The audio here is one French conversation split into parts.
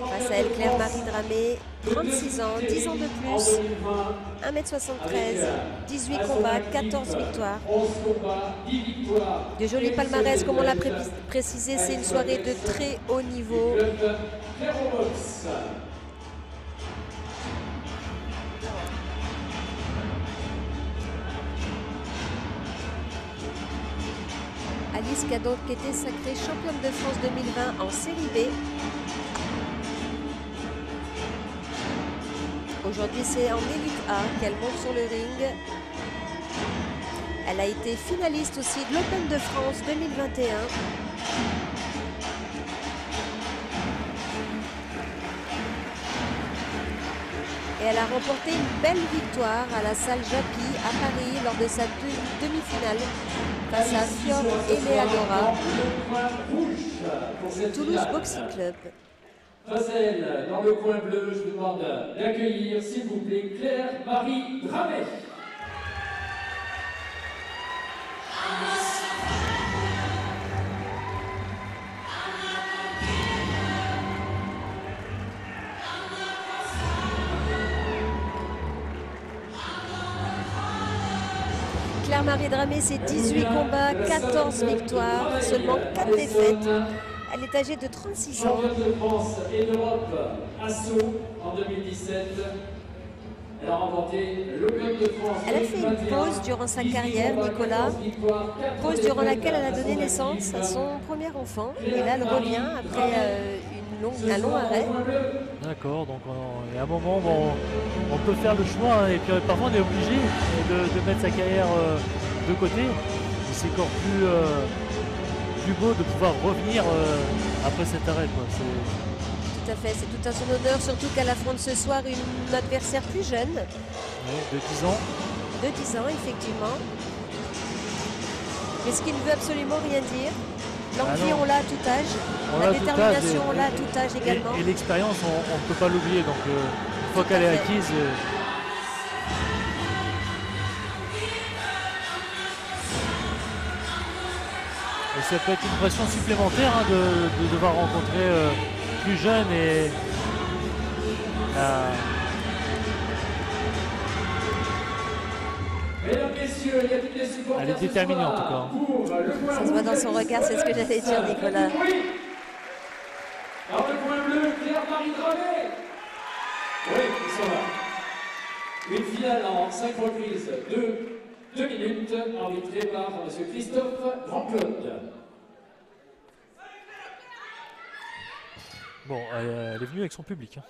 Face à elle, Claire-Marie Dramé, 36 ans, 10 ans de plus, 1m73, 18 combats, 14 victoires. De jolis palmarès, comme on l'a précisé, c'est une soirée de très haut niveau. Alice qui a donc été sacrée championne de France 2020 en série B. Aujourd'hui, c'est en élite A qu'elle monte sur le ring. Elle a été finaliste aussi de l'Open de France 2021. Et elle a remporté une belle victoire à la salle Japy à Paris lors de sa demi-finale face à Fior Eleadora du Toulouse Boxing Club. Face à elle, dans le coin bleu, je vous demande d'accueillir, s'il vous plaît, Claire-Marie Dramé. Claire-Marie Dramé, c'est 18 combats, 14 victoires, seulement 4 défaites. Elle est âgée de 36 ans. Championne de France et d'Europe à Sceaux en 2017. Elle a remporté l'Open de France. Elle a fait une pause durant sa carrière, Nicolas. Pause durant laquelle elle a donné naissance à son premier enfant. Et là, elle revient après un long arrêt. D'accord, donc il y a un moment où on peut faire le choix, hein, et puis parfois on est obligé de mettre sa carrière de côté. Et c'est encore plus beau de pouvoir revenir après cet arrêt, quoi. Tout à fait, c'est tout à son honneur, surtout qu'elle affronte ce soir une adversaire plus jeune. Oui, de 10 ans. De 10 ans, effectivement. Mais ce qui ne veut absolument rien dire. L'envie, on l'a à tout âge. La détermination, on l'a à tout âge également. Et l'expérience, on ne peut pas l'oublier. Donc, une fois qu'elle est acquise. Et ça peut être une pression supplémentaire, hein, de devoir rencontrer plus jeune et. Elle est déterminée en tout cas. Ça se voit dans son regard, c'est ce que j'allais dire, Nicolas. Dans le coin bleu, Claire-Marie Dramé. Oui, ils sont là. Une finale en 5 reprises de 2 minutes, arbitrée par M. Christophe Grand-Claude. Bon, elle est venue avec son public. Hein.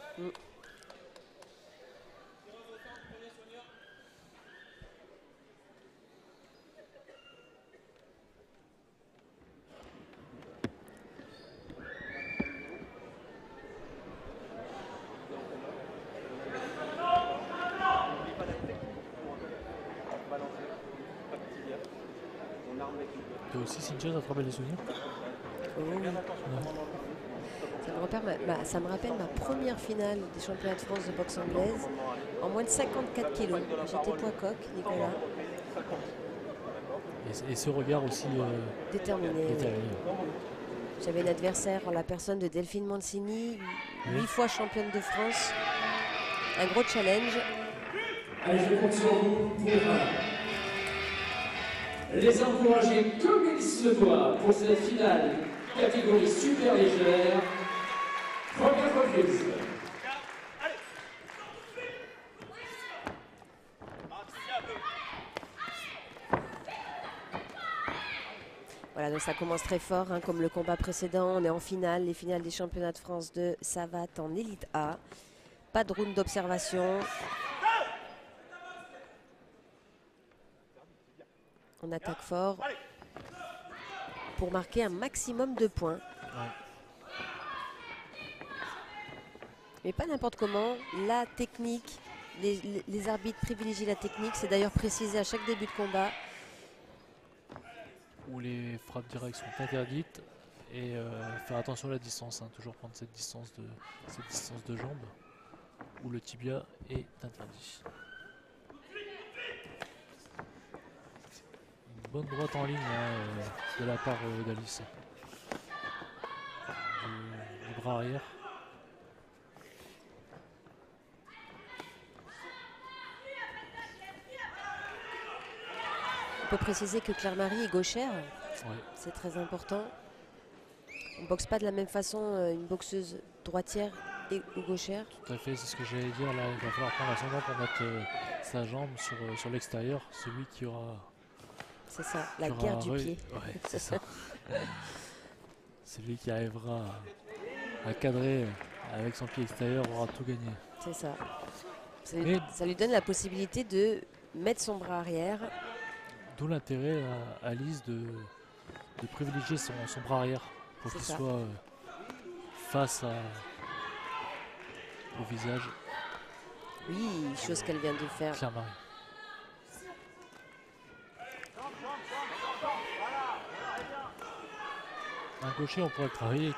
Toi aussi, Cynthia, ça te rappelle des souvenirs? Oui. Ça me rappelle ma première finale des championnats de France de boxe anglaise en moins de 54 kilos. J'étais poids coq, Nicolas. Et ce regard aussi déterminé. J'avais une adversaire en la personne de Delphine Mancini, 8 fois championne de France. Un gros challenge. Allez, je compte sur vous pour les encourager comme il se doit pour cette finale catégorie super légère. Première reprise. Voilà, donc ça commence très fort, hein, comme le combat précédent. On est en finale, les finales des championnats de France de savate en élite A. Pas de round d'observation. On attaque fort pour marquer un maximum de points. Mais pas n'importe comment. La technique, les arbitres privilégient la technique. C'est d'ailleurs précisé à chaque début de combat. Où les frappes directes sont interdites. Et faire attention à la distance. Hein, toujours prendre cette distance de jambe. Où le tibia est interdit. Une bonne droite en ligne, hein, de la part d'Alice. Du bras arrière. peut préciser que Claire-Marie est gauchère. Ouais. C'est très important. On ne boxe pas de la même façon une boxeuse droitière ou gauchère. Tout à fait, c'est ce que j'allais dire. Là, il va falloir prendre l'ascendant pour mettre sa jambe sur l'extérieur. Celui qui aura... C'est ça, la guerre du pied. Ouais, c'est ça. Celui qui arrivera à cadrer avec son pied extérieur aura tout gagné. C'est ça. Ça lui donne la possibilité de mettre son bras arrière. D'où l'intérêt à Alice de privilégier son bras arrière pour qu'il soit face au visage. Oui, chose qu'elle vient de faire. Claire-Marie. Un gaucher, on pourrait le travailler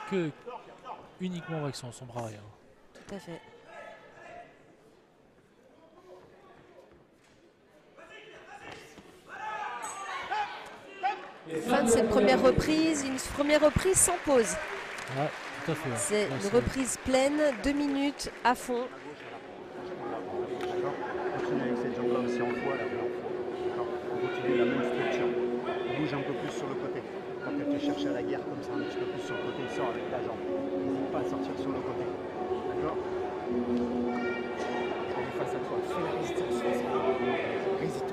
uniquement avec son bras arrière. Tout à fait. Fin de cette première reprise, une première reprise sans pause. Ah, tout à fait. C'est une reprise pleine, 2 minutes à fond. Continue avec cette jambe-là aussi en fois, là. On continue la même structure. On bouge un peu plus sur le côté. Quand elle te cherche à la guerre comme ça, un petit peu plus sur le côté, il sort avec la jambe. N'hésite pas à sortir sur le côté. D'accord? Face à toi, fais la résistance. Résiste.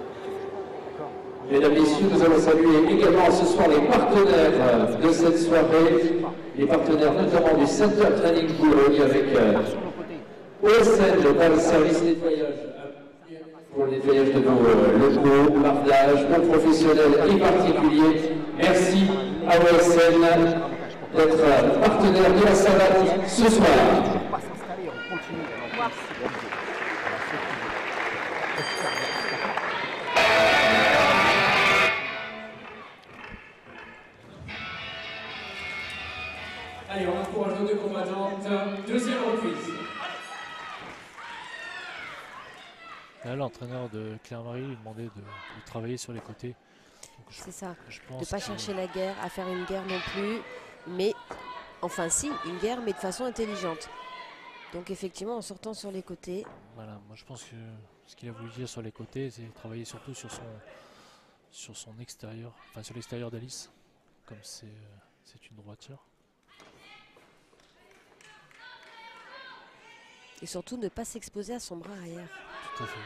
D'accord? Mesdames, Messieurs, nous allons saluer également ce soir les partenaires de cette soirée, les partenaires notamment du Center Training Boulogne avec OSN, le service nettoyage pour le nettoyage de nos locaux, bardage, nos professionnels et particuliers. Merci à OSN d'être partenaire de la savate ce soir. Allez, on encourage nos deux combattantes. Deuxième reprise. Là, l'entraîneur de Claire-Marie lui demandait de travailler sur les côtés. C'est ça, de ne pas chercher la guerre, à faire une guerre non plus. Mais, enfin si, une guerre, mais de façon intelligente. Donc effectivement, en sortant sur les côtés. Voilà, moi je pense que ce qu'il a voulu dire sur les côtés, c'est travailler surtout sur son extérieur, enfin sur l'extérieur d'Alice, comme c'est une droitière. Et surtout ne pas s'exposer à son bras arrière. Tout à fait.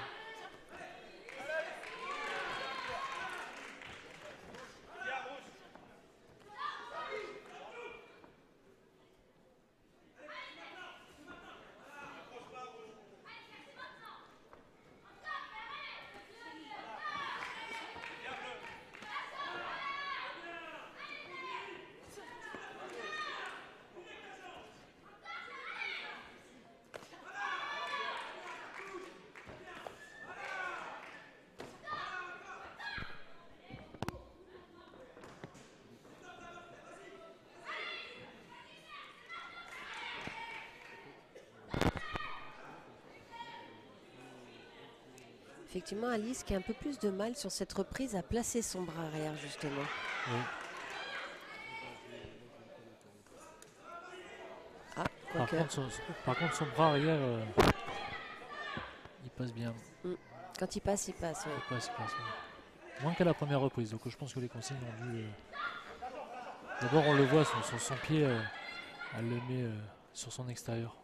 Effectivement, Alice qui a un peu plus de mal sur cette reprise à placer son bras arrière justement. Oui. Ah, par contre, son bras arrière, il passe bien. Quand il passe, il passe. Oui. Il passe, oui. Moins qu'à la première reprise. Donc je pense que les consignes ont dû... D'abord, on le voit, son pied, elle le met sur son extérieur.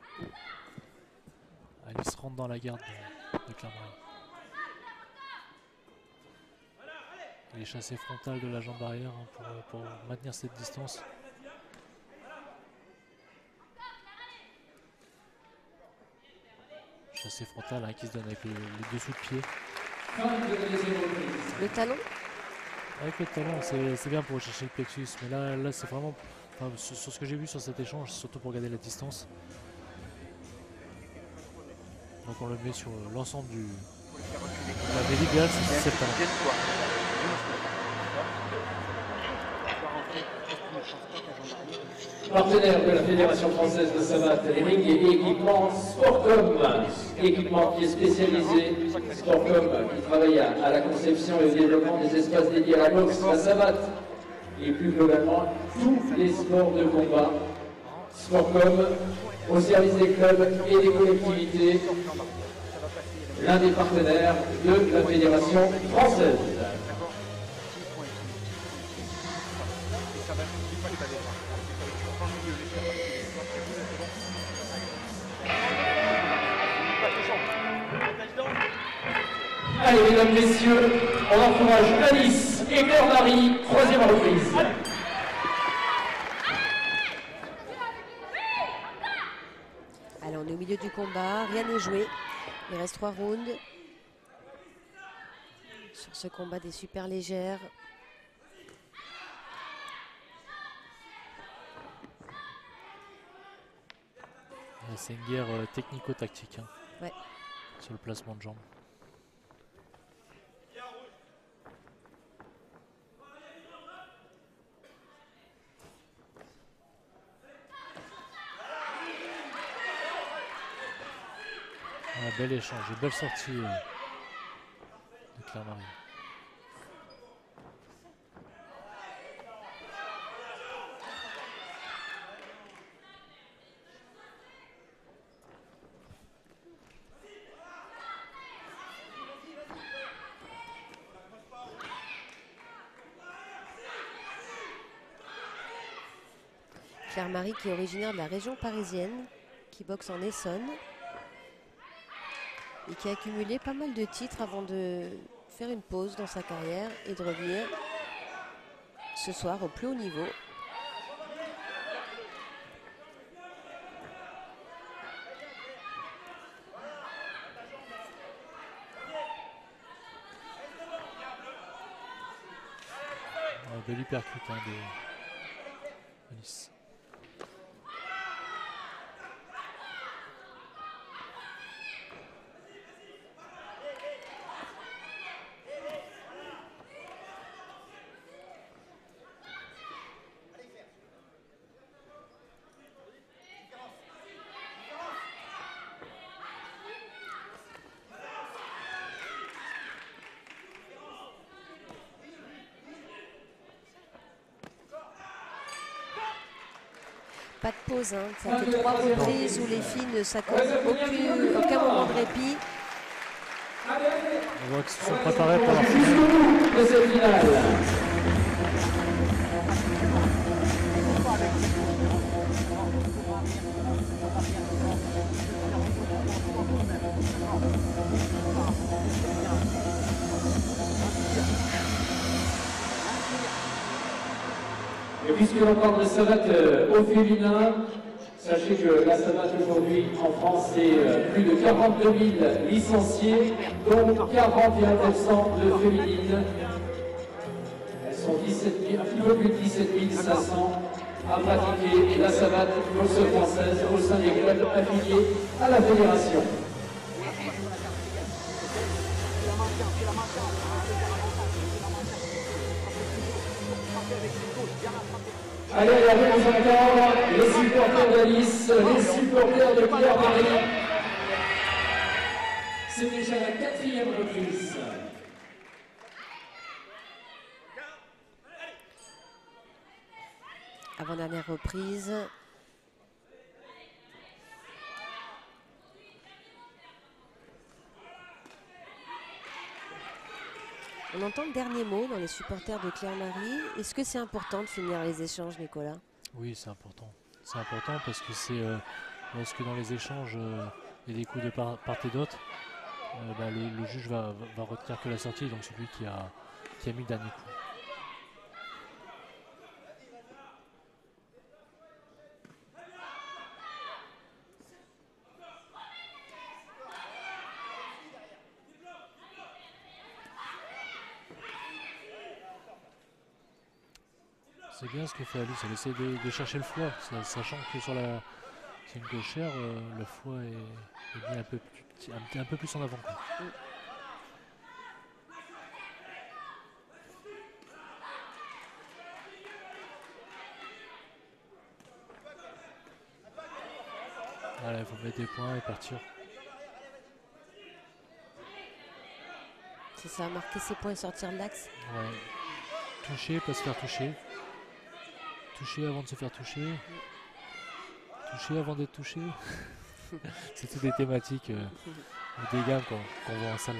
Alice rentre dans la garde de Claire-Marie. Les chassés frontales de la jambe arrière pour maintenir cette distance. Chassé frontal qui se donne avec les dessous de pied. Le talon? Avec le talon, c'est bien pour chercher le plexus, mais là c'est vraiment, enfin, sur ce que j'ai vu sur cet échange, c'est surtout pour garder la distance. Donc on le met sur l'ensemble du... La l'idéal c'est le talon. Partenaire de la Fédération française de savate, les rings et équipements Sportcom, équipement qui est spécialisé, Sportcom qui travaille à la conception et au développement des espaces dédiés à la boxe, la savate et plus globalement tous les sports de combat. Sportcom au service des clubs et des collectivités, l'un des partenaires de la Fédération française. Allez, mesdames, messieurs, on encourage Alice et Claire-Marie, 3e reprise. Allez, on est au milieu du combat, rien n'est joué. Il reste 3 rounds. Sur ce combat des super légères. C'est une guerre technico-tactique, hein, Ouais. sur le placement de jambes. Bel échange, belle sortie de Claire-Marie. Claire-Marie qui est originaire de la région parisienne, qui boxe en Essonne et qui a accumulé pas mal de titres avant de faire une pause dans sa carrière et de revenir ce soir au plus haut niveau. Bel hypercute de Alice. Pas de pause, hein. Ça fait 3 reprises où les filles ne s'accordent aucun moment de répit. On voit qu'ils se sont préparés pour leur finale. De cette finale. Et puisque l'on parle de savate au féminin, sachez que la savate aujourd'hui en France, c'est plus de 42 000 licenciés, dont 41% de féminines. Elles sont 17 000, un petit peu plus de 17 500 à pratiquer la savate boxe française au sein des clubs affiliés à la fédération. Allez, on va vous entendre les supporters d'Alice, les supporters de Claire-Marie. C'est déjà la 4e reprise. Avant-dernière reprise. On entend le dernier mot dans les supporters de Claire-Marie. Est-ce que c'est important de finir les échanges, Nicolas? Oui, c'est important. C'est important parce que c'est lorsque dans les échanges, il y a des coups de part et d'autre, le juge va retenir que la sortie, donc celui qui a mis le dernier coup. C'est bien ce que fait Alice, elle essaie de chercher le foie, sachant que sur c'est une gauchère, le foie est mis un peu plus en avant. Quoi. Voilà, il faut mettre des points et partir. C'est ça, marquer ses points et sortir de l'axe. Ouais. Toucher, pas se faire toucher. Toucher avant de se faire toucher. Toucher avant d'être touché. C'est toutes des thématiques des gammes qu'on voit en salle.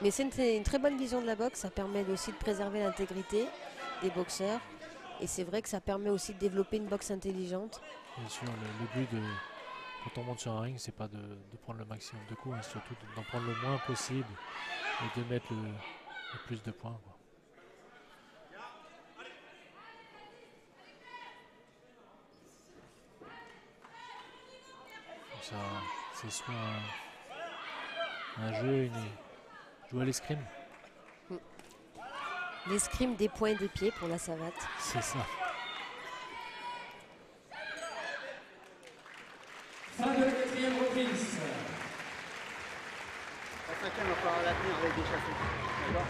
Mais c'est une très bonne vision de la boxe. Ça permet aussi de préserver l'intégrité des boxeurs. Et c'est vrai que ça permet aussi de développer une boxe intelligente. Bien sûr, le but quand on monte sur un ring, c'est pas de prendre le maximum de coups, hein, surtout d'en prendre le moins possible et de mettre le plus de points, quoi. Ça, c'est soit un jeu, jouer à l'escrime. L'escrime des points et des pieds pour la savate. C'est ça. Fin de la 4e reprise. La 5e, on va falloir la tenir avec des chassés. D'accord?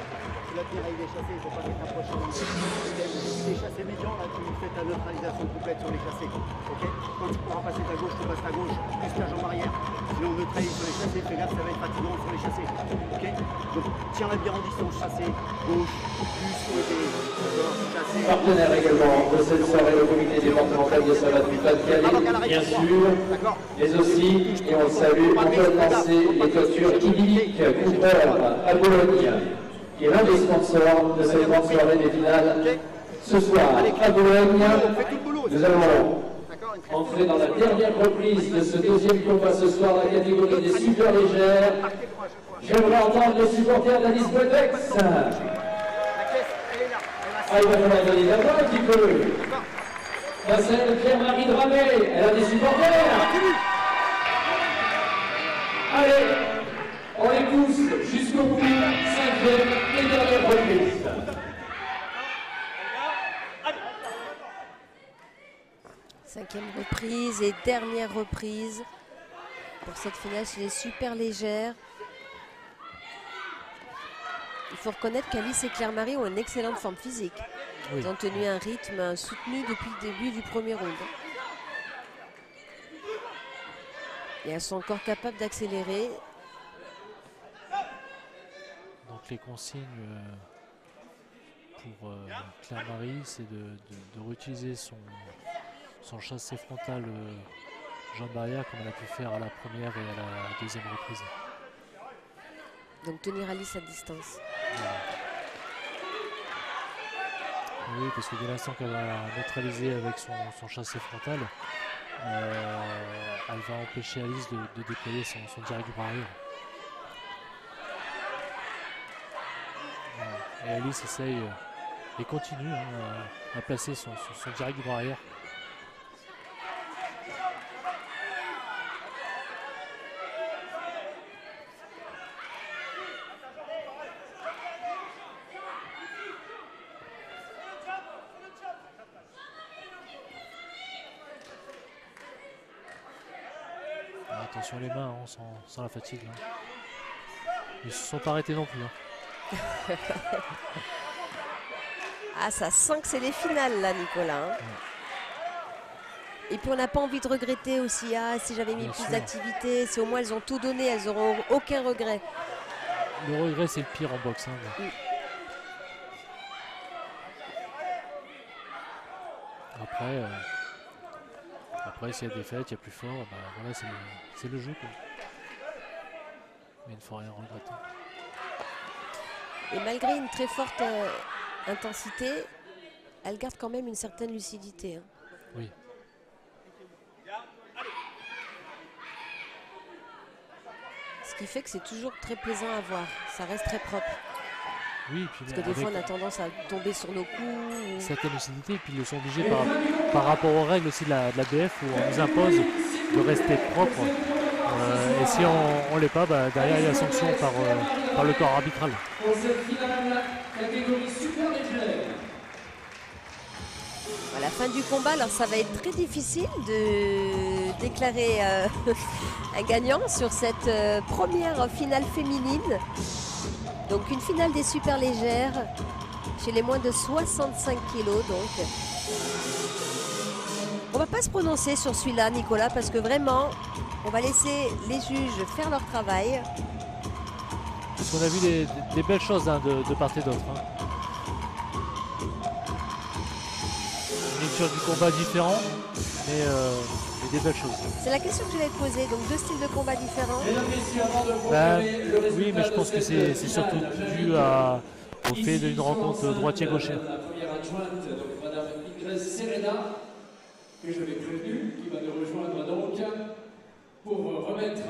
Tu la tenir avec des chassés, il ne faut pas être approché dans le système. Les chassés médians, là, tu fais ta neutralisation complète sur les chassés. Ok? Quand tu pourras passer ta gauche, tu passes ta gauche, plus ta jambe arrière. Sinon, on neutralise sur les chassés, fais gaffe, ça va être fatigant sur les chassés. Ok? Donc, tiens-la bien en distance, chassé, gauche, plus côté. D'accord? Chassé. Partenaire également de cette soirée, le comité départemental de savate du Pas-de-Calais, bien sûr, mais aussi, et on le salue, Antoine Lancé, les clôtures idylliques, Cooper à Bologne, qui est l'un des sponsors de cette grande soirée des finales. Ce soir, à Bologne, nous allons entrer dans la dernière reprise de ce deuxième combat ce soir, la catégorie des super légères. J'aimerais entendre les supporters d'Alice Boitex. Ah, il va falloir donner la voix un petit peu. La scène Pierre-Marie Dramé, elle a des supporters. Allez, on les pousse jusqu'au bout, 5e et dernière reprise. Cinquième reprise et dernière reprise pour cette finale chez les super légères. Il faut reconnaître qu'Alice et Claire-Marie ont une excellente forme physique. Oui. Ils ont tenu un rythme soutenu depuis le début du premier round. Et elles sont encore capables d'accélérer. Donc les consignes pour Claire-Marie, c'est de réutiliser son chassé frontal jambe arrière comme elle a pu faire à la première et à la deuxième reprise. Donc tenir Alice à distance. Voilà. Oui, parce que dès l'instant qu'elle va neutraliser avec son chassé frontal, elle va empêcher Alice de déployer son direct bras arrière. Voilà. Et Alice essaye et continue à placer son direct bras arrière. Attention les mains, hein, sans la fatigue. Hein. Ils ne se sont pas arrêtés non plus. Hein. Ah, ça sent que c'est les finales là, Nicolas. Hein. Et puis on n'a pas envie de regretter aussi. Ah, si j'avais mis plus d'activité, c'est au moins elles ont tout donné, elles n'auront aucun regret. Le regret, c'est le pire en boxe. Hein, Après, s'il y a des défaite, il y a plus fort, bah, voilà, c'est le jeu. Quoi. Mais il ne faut rien regretter. Et malgré une très forte intensité, elle garde quand même une certaine lucidité. Hein. Oui. Ce qui fait que c'est toujours très plaisant à voir. Ça reste très propre. Oui, puis parce que des fois on a tendance à tomber sur nos coups. Certaines lucidité, et puis ils le sont obligés par rapport aux règles aussi de la BF où on nous impose de rester propre. Et si on ne l'est pas, bah, derrière il y a sanction par le corps arbitral. Pour cette finale, catégorie super légère. À la fin du combat, alors ça va être très difficile de déclarer un gagnant sur cette première finale féminine. Donc une finale des super légères chez les moins de 65 kilos. Donc on va pas se prononcer sur celui-là, Nicolas, parce que vraiment on va laisser les juges faire leur travail. Parce qu'on a vu des belles choses hein, de part et d'autre. Hein. Une lecture du combat différent, mais des belles choses. C'est la question que je vais te poser, donc deux styles de combat différents. Oui, mais je pense que c'est surtout dû au fait d'une rencontre droitier-gaucher. La première adjointe, donc Madame Ingrid Serena, que je l'ai prévenue, qui va nous rejoindre donc. pour remettre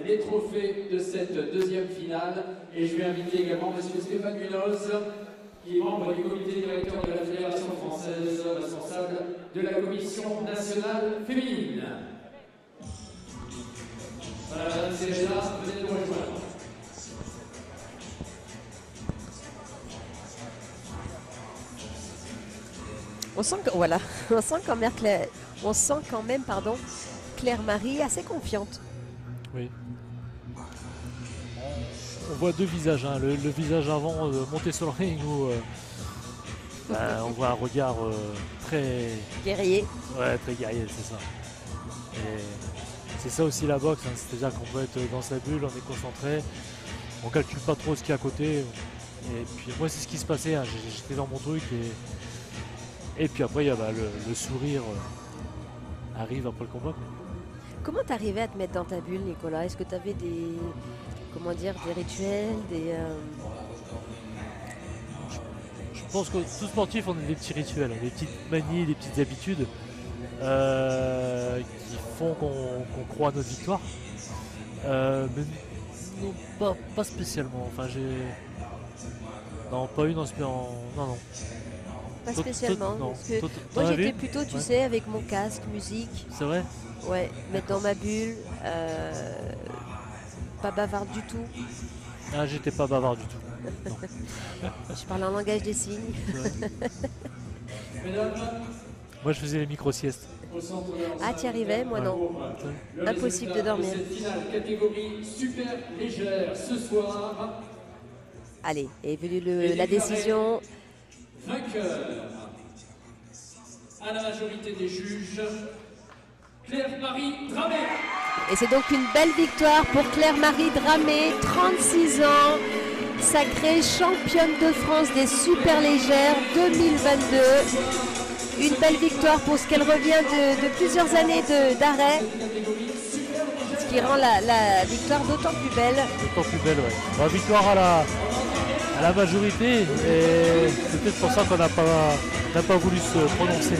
les trophées de cette deuxième finale. Et je vais inviter également M. Stéphane Munoz, qui est membre du comité directeur de la Fédération française, responsable de la Commission nationale féminine. Madame Serena, venez nous rejoindre. On sent que, voilà, on sent quand même, pardon, Claire-Marie assez confiante. Oui. On voit deux visages, hein. Le visage avant monté sur le ring où on voit un regard très Guerrier. Ouais, très guerrier, c'est ça. Et c'est ça aussi la boxe, hein. C'est-à-dire qu'on peut être dans sa bulle, on est concentré, on calcule pas trop ce qu'il y a à côté. Et puis moi c'est ce qui se passait, hein. J'étais dans mon truc et puis après il y a le sourire arrive après le combat. Comment t'arrivais à te mettre dans ta bulle, Nicolas? Est-ce que tu avais des rituels, Je pense que tout sportif, on a des petits rituels, des petites manies, des petites habitudes qui font qu'on croit à notre victoire. Mais non, pas spécialement. Enfin, non, pas une non. Pas spécialement. Non. Parce que moi j'étais plutôt, tu sais, avec mon casque, musique. C'est vrai? Ouais, mettre dans ma bulle. Pas bavarde du tout. Ah, j'étais pas bavard du tout. Non. Je parle en langage des signes. Moi je faisais les micro-siestes. Ah, tu y arrivais? Moi non. Impossible de dormir. Cette finale catégorie super légère ce soir. Allez, est venue la décision. Vainqueur à la majorité des juges, Claire-Marie Dramé. Et c'est donc une belle victoire pour Claire-Marie Dramé, 36 ans, sacrée championne de France des super légères 2022. Une belle victoire pour ce qu'elle revient de plusieurs années d'arrêt, ce qui rend la victoire d'autant plus belle. D'autant plus belle, ouais. La victoire à la majorité, et c'est peut-être pour ça qu'on n'a pas voulu se prononcer.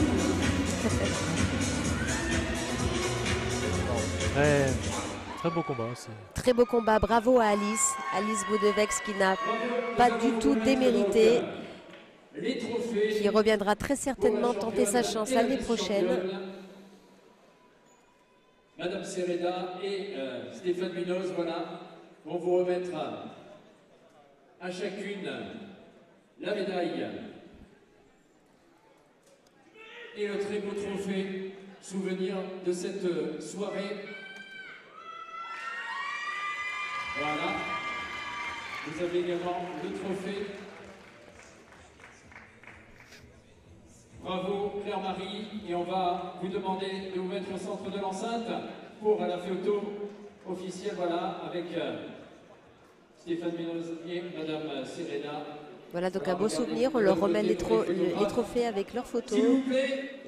Très beau combat aussi. Très beau combat, bravo à Alice Boudevex qui n'a pas du tout démérité, qui reviendra très certainement tenter sa chance l'année prochaine. Madame Serena et Stéphane Munoz, voilà, vont vous remettre à chacune la médaille et le très beau trophée souvenir de cette soirée. Voilà, vous avez également le trophée. Bravo Claire-Marie, et on va vous demander de vous mettre au centre de l'enceinte pour la photo officielle, voilà, avec Stéphane Munoz et Madame Serena. Voilà donc un beau souvenir, on leur remet les trophées avec leurs photos. S'il vous plaît.